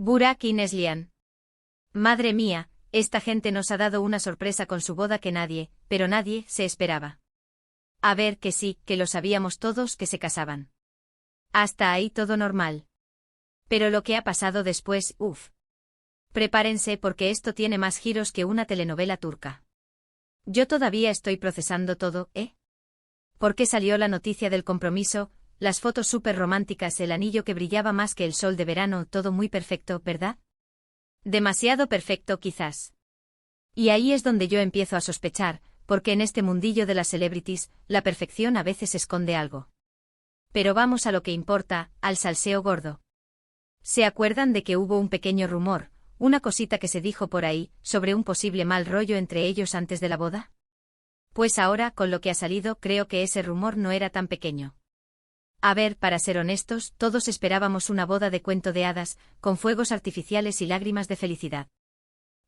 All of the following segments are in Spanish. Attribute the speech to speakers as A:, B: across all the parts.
A: Burak y Neslihan. Madre mía, esta gente nos ha dado una sorpresa con su boda que nadie, pero nadie, se esperaba. A ver que sí, que lo sabíamos todos que se casaban. Hasta ahí todo normal. Pero lo que ha pasado después, uff. Prepárense porque esto tiene más giros que una telenovela turca. Yo todavía estoy procesando todo, ¿eh? ¿Por qué salió la noticia del compromiso, las fotos súper románticas, el anillo que brillaba más que el sol de verano, todo muy perfecto, ¿verdad? Demasiado perfecto quizás. Y ahí es donde yo empiezo a sospechar, porque en este mundillo de las celebrities, la perfección a veces esconde algo. Pero vamos a lo que importa, al salseo gordo. ¿Se acuerdan de que hubo un pequeño rumor, una cosita que se dijo por ahí, sobre un posible mal rollo entre ellos antes de la boda? Pues ahora, con lo que ha salido, creo que ese rumor no era tan pequeño. A ver, para ser honestos, todos esperábamos una boda de cuento de hadas, con fuegos artificiales y lágrimas de felicidad.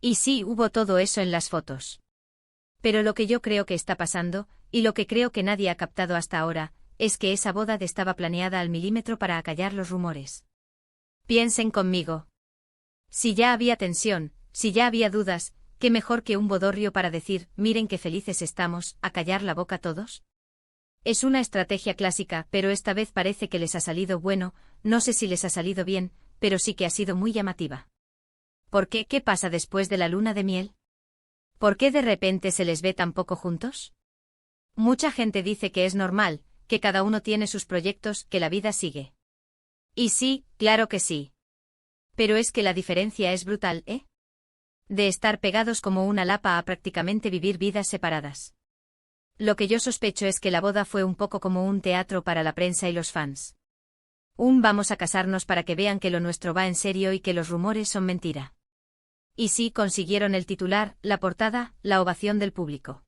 A: Y sí, hubo todo eso en las fotos. Pero lo que yo creo que está pasando, y lo que creo que nadie ha captado hasta ahora, es que esa boda estaba planeada al milímetro para acallar los rumores. Piensen conmigo. Si ya había tensión, si ya había dudas, ¿qué mejor que un bodorrio para decir, miren qué felices estamos, a callar la boca todos? Es una estrategia clásica, pero esta vez parece que les ha salido bueno, no sé si les ha salido bien, pero sí que ha sido muy llamativa. ¿Por qué? ¿Qué pasa después de la luna de miel? ¿Por qué de repente se les ve tan poco juntos? Mucha gente dice que es normal, que cada uno tiene sus proyectos, que la vida sigue. Y sí, claro que sí. Pero es que la diferencia es brutal, ¿eh? De estar pegados como una lapa a prácticamente vivir vidas separadas. Lo que yo sospecho es que la boda fue un poco como un teatro para la prensa y los fans. Vamos a casarnos para que vean que lo nuestro va en serio y que los rumores son mentira. Y sí consiguieron el titular, la portada, la ovación del público.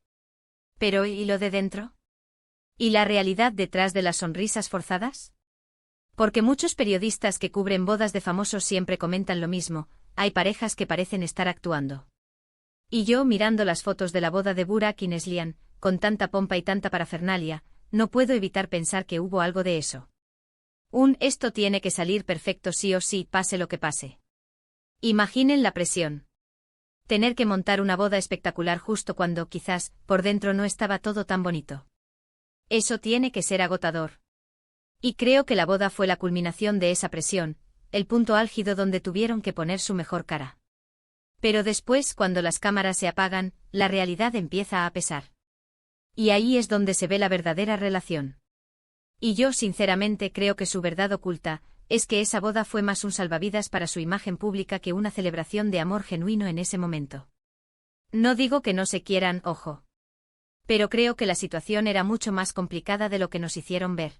A: Pero ¿y lo de dentro? ¿Y la realidad detrás de las sonrisas forzadas? Porque muchos periodistas que cubren bodas de famosos siempre comentan lo mismo, hay parejas que parecen estar actuando. Y yo, mirando las fotos de la boda de Burak y Neslihan, con tanta pompa y tanta parafernalia, no puedo evitar pensar que hubo algo de eso. Esto tiene que salir perfecto sí o sí, pase lo que pase. Imaginen la presión. Tener que montar una boda espectacular justo cuando, quizás, por dentro no estaba todo tan bonito. Eso tiene que ser agotador. Y creo que la boda fue la culminación de esa presión, el punto álgido donde tuvieron que poner su mejor cara. Pero después, cuando las cámaras se apagan, la realidad empieza a pesar. Y ahí es donde se ve la verdadera relación. Y yo sinceramente creo que su verdad oculta es que esa boda fue más un salvavidas para su imagen pública que una celebración de amor genuino en ese momento. No digo que no se quieran, ojo. Pero creo que la situación era mucho más complicada de lo que nos hicieron ver.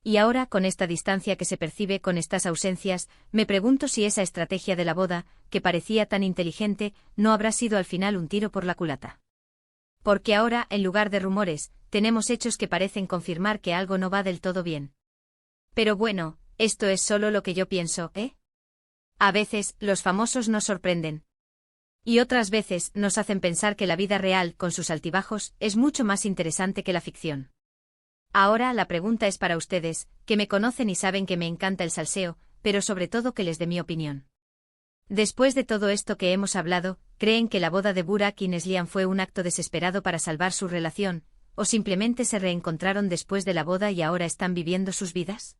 A: Y ahora, con esta distancia que se percibe con estas ausencias, me pregunto si esa estrategia de la boda, que parecía tan inteligente, no habrá sido al final un tiro por la culata. Porque ahora, en lugar de rumores, tenemos hechos que parecen confirmar que algo no va del todo bien. Pero bueno, esto es solo lo que yo pienso, ¿eh? A veces, los famosos nos sorprenden. Y otras veces, nos hacen pensar que la vida real, con sus altibajos, es mucho más interesante que la ficción. Ahora la pregunta es para ustedes, que me conocen y saben que me encanta el salseo, pero sobre todo que les dé mi opinión. Después de todo esto que hemos hablado, ¿creen que la boda de Burak y Neslihan fue un acto desesperado para salvar su relación, o simplemente se reencontraron después de la boda y ahora están viviendo sus vidas?